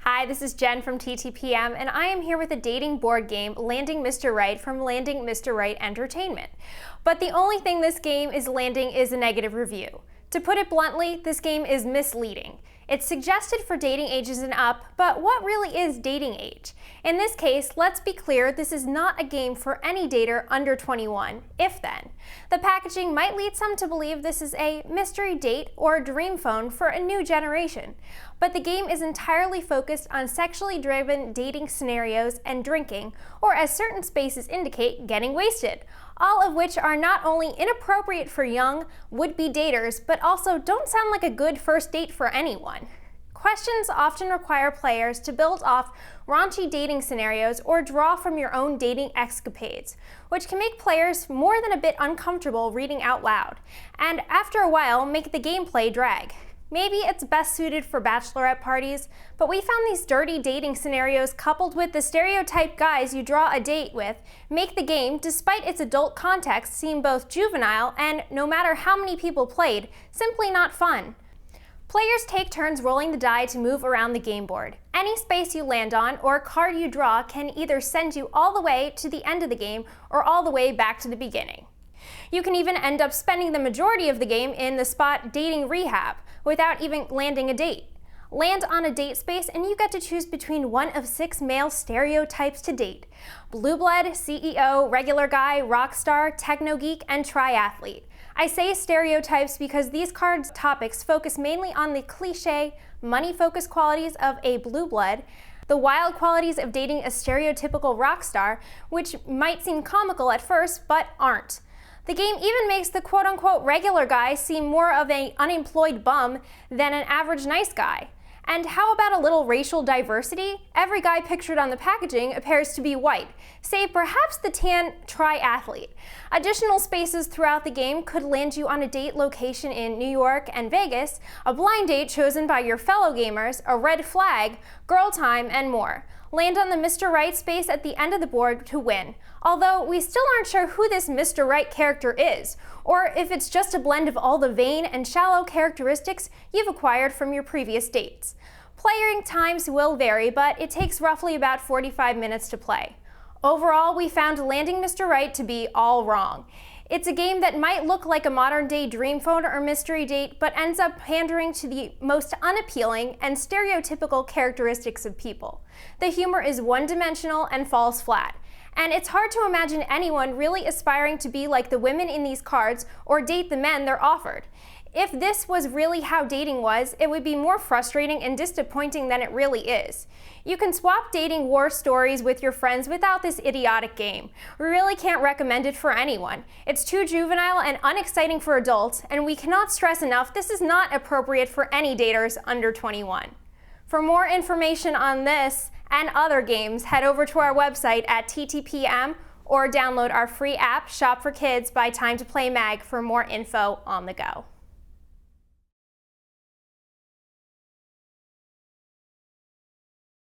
Hi, this is Jen from TTPM, and I am here with a dating board game, Landing Mr. Right, from Landing Mr. Right Entertainment. But the only thing this game is landing is a negative review. To put it bluntly, this game is misleading. It's suggested for dating ages and up, but what really is dating age? In this case, let's be clear, this is not a game for any dater under 21, if then. The packaging might lead some to believe this is a mystery date or a dream phone for a new generation. But the game is entirely focused on sexually driven dating scenarios and drinking, or as certain spaces indicate, getting wasted. All of which are not only inappropriate for young, would-be daters, but also don't sound like a good first date for anyone. Questions often require players to build off raunchy dating scenarios or draw from your own dating escapades, which can make players more than a bit uncomfortable reading out loud, and after a while make the gameplay drag. Maybe it's best suited for bachelorette parties, but we found these dirty dating scenarios coupled with the stereotyped guys you draw a date with make the game, despite its adult context, seem both juvenile and, no matter how many people played, simply not fun. Players take turns rolling the die to move around the game board. Any space you land on or card you draw can either send you all the way to the end of the game or all the way back to the beginning. You can even end up spending the majority of the game in the spot dating rehab without even landing a date. Land on a date space and you get to choose between one of 6 male stereotypes to date: blue blood, CEO, regular guy, rock star, techno geek, and triathlete. I say stereotypes because these cards' topics focus mainly on the cliche, money-focused qualities of a blue blood, the wild qualities of dating a stereotypical rock star, which might seem comical at first, but aren't. The game even makes the quote-unquote regular guy seem more of an unemployed bum than an average nice guy. And how about a little racial diversity? Every guy pictured on the packaging appears to be white, save perhaps the tan triathlete. Additional spaces throughout the game could land you on a date location in New York and Vegas, a blind date chosen by your fellow gamers, a red flag, girl time, and more. Land on the Mr. Right space at the end of the board to win, although we still aren't sure who this Mr. Right character is, or if it's just a blend of all the vain and shallow characteristics you've acquired from your previous dates. Playing times will vary, but it takes roughly about 45 minutes to play. Overall, we found Landing Mr. Right to be all wrong. It's a game that might look like a modern-day dream phone or mystery date, but ends up pandering to the most unappealing and stereotypical characteristics of people. The humor is one-dimensional and falls flat, and it's hard to imagine anyone really aspiring to be like the women in these cards or date the men they're offered. If this was really how dating was, it would be more frustrating and disappointing than it really is. You can swap dating war stories with your friends without this idiotic game. We really can't recommend it for anyone. It's too juvenile and unexciting for adults, and we cannot stress enough this is not appropriate for any daters under 21. For more information on this and other games, head over to our website at TTPM or download our free app, Shop for Kids by Time to Play Mag, for more info on the go.